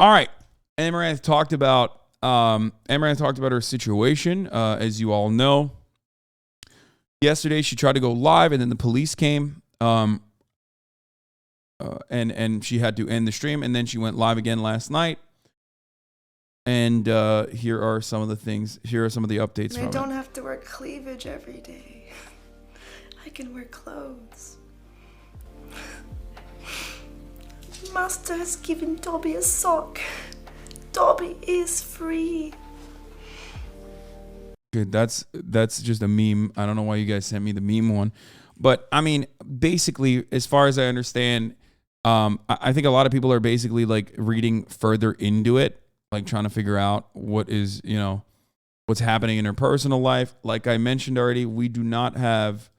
All right. Amouranth talked about her situation. As you all know, yesterday she tried to go live, and then the police came. And she had to end the stream, and then she went live again last night. And here are some of the things. Here are some of the updates. I don't have to wear cleavage every day. I can wear clothes. Master has given Dobby a sock. Dobby is free. Good. That's just a meme. I don't know why you guys sent me the meme one, but I mean, basically, as far as I understand, I think a lot of people are basically like reading further into it, like trying to figure out what is, what's happening in her personal life. Like I mentioned already, we do not have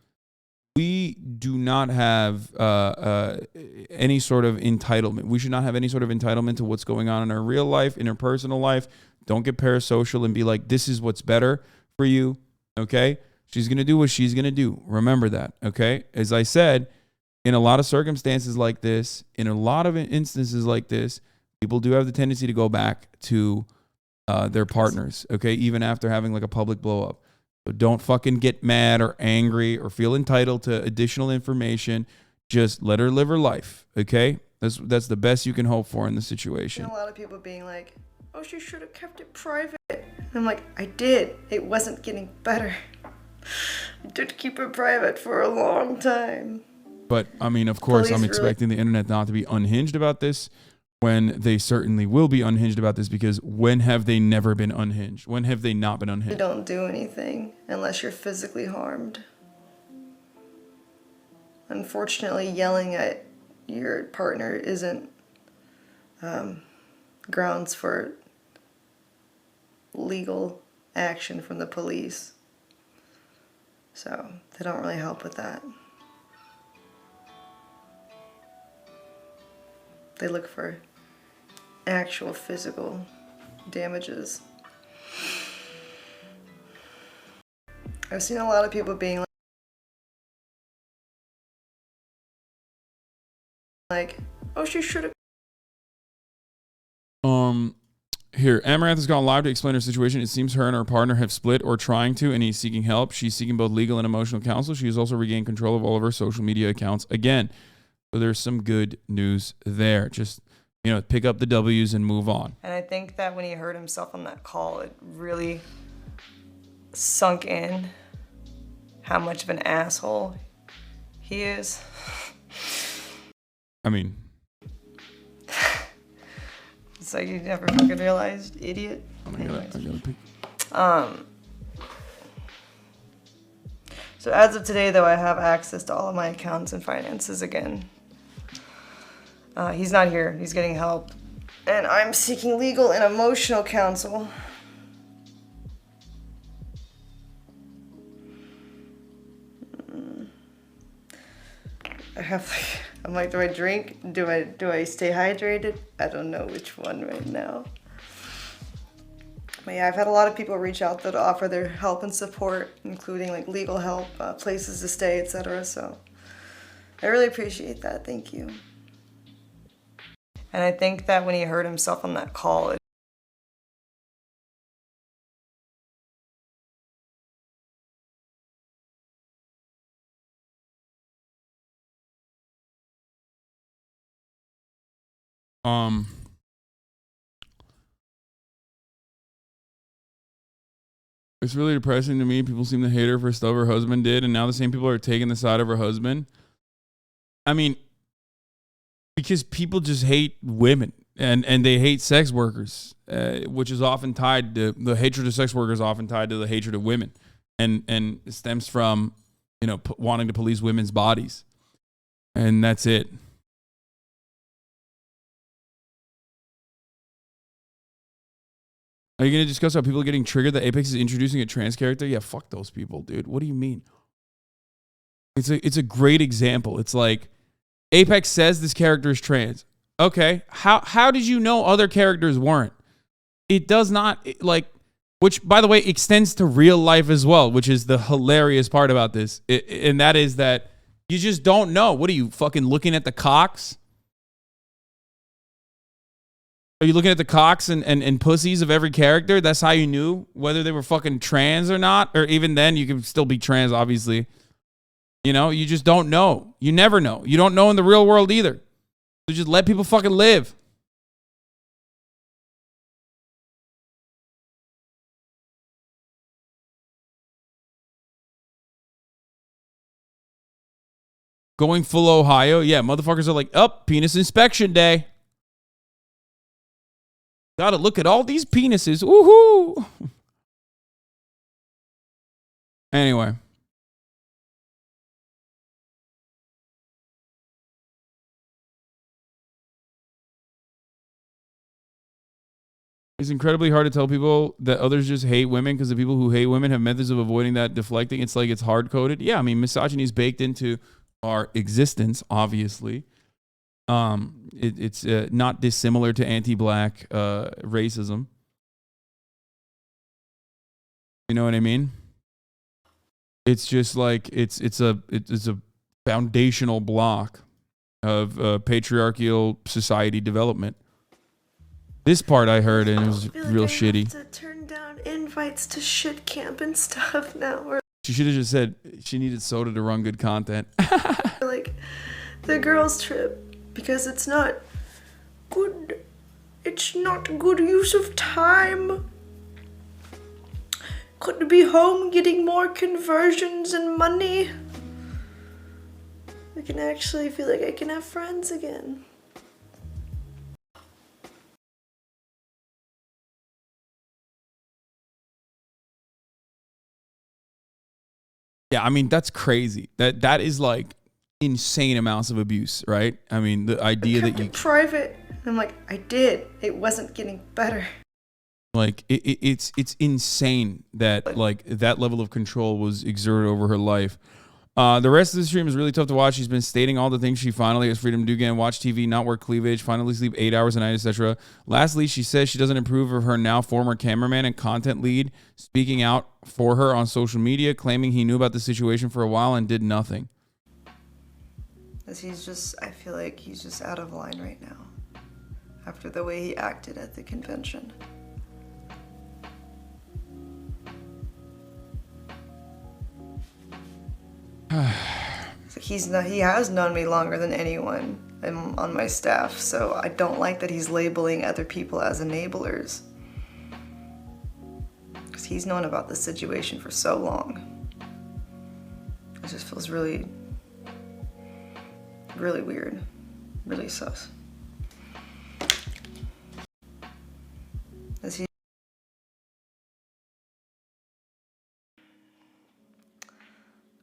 any sort of entitlement. We should not have any sort of entitlement to what's going on in her real life, in her personal life. Don't get parasocial and be like, this is what's better for you. Okay. She's going to do what she's going to do. Remember that. Okay. As I said, in a lot of circumstances like this, in a lot of instances like this, people do have the tendency to go back to their partners, okay, even after having like a public blow up. So don't fucking get mad or angry or feel entitled to additional information. Just let her live her life, okay? That's the best you can hope for in the situation. And a lot of people being like, oh, she should have kept it private. And I'm like, I did. It wasn't getting better. I did keep it private for a long time. But, I mean, of course, I'm expecting the internet not to be unhinged about this, when they certainly will be unhinged about this, because when have they never been unhinged? When have they not been unhinged? You don't do anything unless you're physically harmed. Unfortunately, yelling at your partner isn't grounds for legal action from the police. So they don't really help with that. They look for actual physical damages. I've seen a lot of people being like, oh, she should have. Here, Amouranth has gone live to explain her situation. It seems her and her partner have split or trying to, and he's seeking help. She's seeking both legal and emotional counsel. She has also regained control of all of her social media accounts again. So there's some good news there. Just, pick up the W's and move on. And I think that when he heard himself on that call, it really sunk in how much of an asshole he is. I mean, it's like you never fucking realized, idiot. I gotta pick. So as of today, though, I have access to all of my accounts and finances again. He's not here. He's getting help. And I'm seeking legal and emotional counsel. I'm like, do I drink? Do I stay hydrated? I don't know which one right now. But yeah, I've had a lot of people reach out that offer their help and support, including like legal help, places to stay, etc. So I really appreciate that. Thank you. And I think that when he heard himself on that call, it's really depressing to me. People seem to hate her for stuff her husband did, and now the same people are taking the side of her husband. I mean, because people just hate women and they hate sex workers, which is often tied to the hatred of sex workers, often tied to the hatred of women, and it stems from wanting to police women's bodies, and that's it. Are you going to discuss how people are getting triggered that Apex is introducing a trans character? Yeah, fuck those people, dude. What do you mean? It's a great example. It's like Apex says this character is trans. Okay, how did you know other characters weren't? It does not, which, by the way, extends to real life as well, which is the hilarious part about this. And that is that you just don't know. What are you, fucking looking at the cocks? Are you looking at the cocks and pussies of every character? That's how you knew whether they were fucking trans or not? Or even then, you can still be trans, obviously. You know, you just don't know. You never know. You don't know in the real world either. So just let people fucking live. Going full Ohio, yeah, motherfuckers are like, penis inspection day. Gotta look at all these penises. Woohoo! Anyway. It's incredibly hard to tell people that others just hate women because the people who hate women have methods of avoiding that deflecting. It's like it's hard coded. Yeah, I mean, misogyny is baked into our existence, obviously. It's not dissimilar to anti-black racism. You know what I mean? It's just like it's a foundational block of patriarchal society development. This part I heard and it was real shitty. I have to turn down invites to shit camp and stuff now. She should have just said she needed soda to run good content. Like the girls' trip, because it's not good. It's not good use of time. Could be home getting more conversions and money. I can actually feel like I can have friends again. Yeah, I mean, that's crazy. That is like insane amounts of abuse, right? I mean, the idea that you private. I'm like, I did. It wasn't getting better. Like it's insane that like that level of control was exerted over her life. The rest of the stream is really tough to watch. She's been stating all the things she finally has freedom to do again: watch TV, not wear cleavage, finally sleep 8 hours a night, etc. Lastly, she says she doesn't approve of her now former cameraman and content lead speaking out for her on social media, claiming he knew about the situation for a while and did nothing. I feel like he's just out of line right now after the way he acted at the convention. He has known me longer than anyone on my staff, so I don't like that he's labeling other people as enablers. Because he's known about the situation for so long. It just feels really, really weird. Really sus.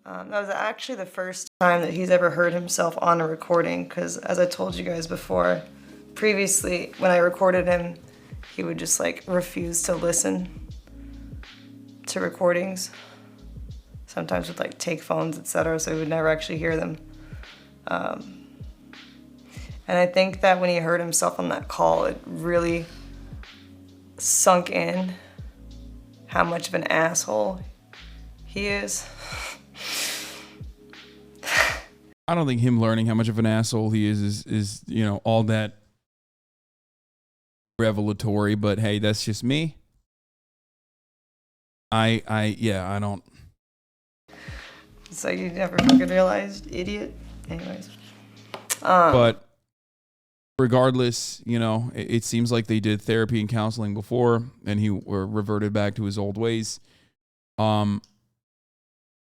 That was actually the first time that he's ever heard himself on a recording, because as I told you guys before, previously when I recorded him, he would just like refuse to listen to recordings. Sometimes would like take phones, etc., so he would never actually hear them. And I think that when he heard himself on that call, it really sunk in how much of an asshole he is. I don't think him learning how much of an asshole he is you know, all that revelatory, but hey, that's just me. I don't. It's like you never fucking realized, idiot. Anyways. But regardless, you know, it seems like they did therapy and counseling before and he reverted back to his old ways.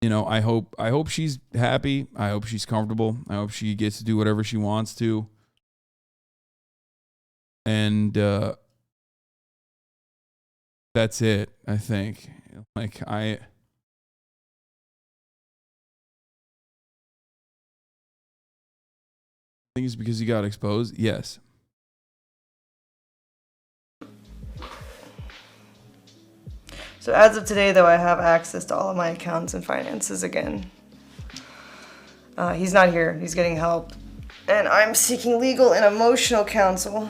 You know, I hope she's happy. I hope she's comfortable. I hope she gets to do whatever she wants to. And that's it, I think. Like I think it's because he got exposed. Yes. So as of today, though, I have access to all of my accounts and finances again. He's not here. He's getting help. And I'm seeking legal and emotional counsel.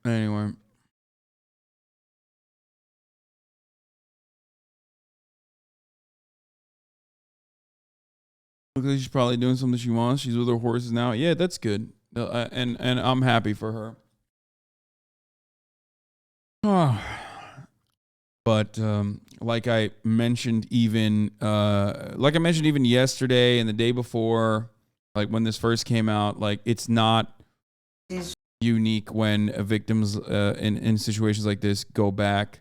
Anyway. Looks like she's probably doing something she wants. She's with her horses now. Yeah, that's good. And I'm happy for her. But like I mentioned even yesterday and the day before, like when this first came out, like it's not unique when victims in situations like this go back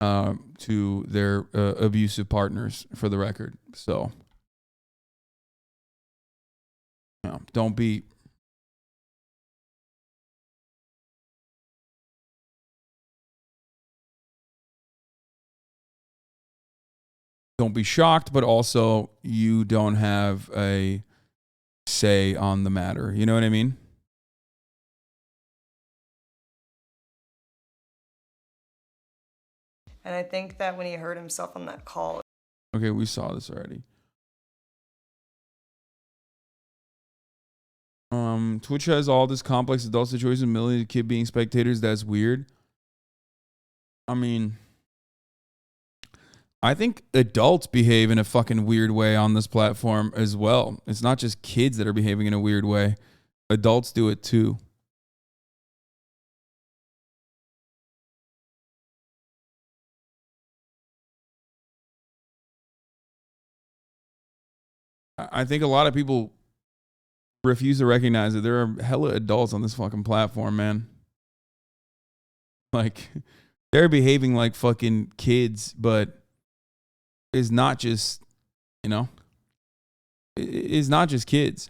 to their abusive partners, for the record. So don't be shocked, but also you don't have a say on the matter. You know what I mean? And I think that when he hurt himself on that call. Okay, we saw this already. Twitch has all this complex adult situation, millions of kids being spectators. That's weird. I mean, I think adults behave in a fucking weird way on this platform as well. It's not just kids that are behaving in a weird way. Adults do it too. I think a lot of people refuse to recognize that there are hella adults on this fucking platform, man. Like, they're behaving like fucking kids, but it's not just, it's not just kids.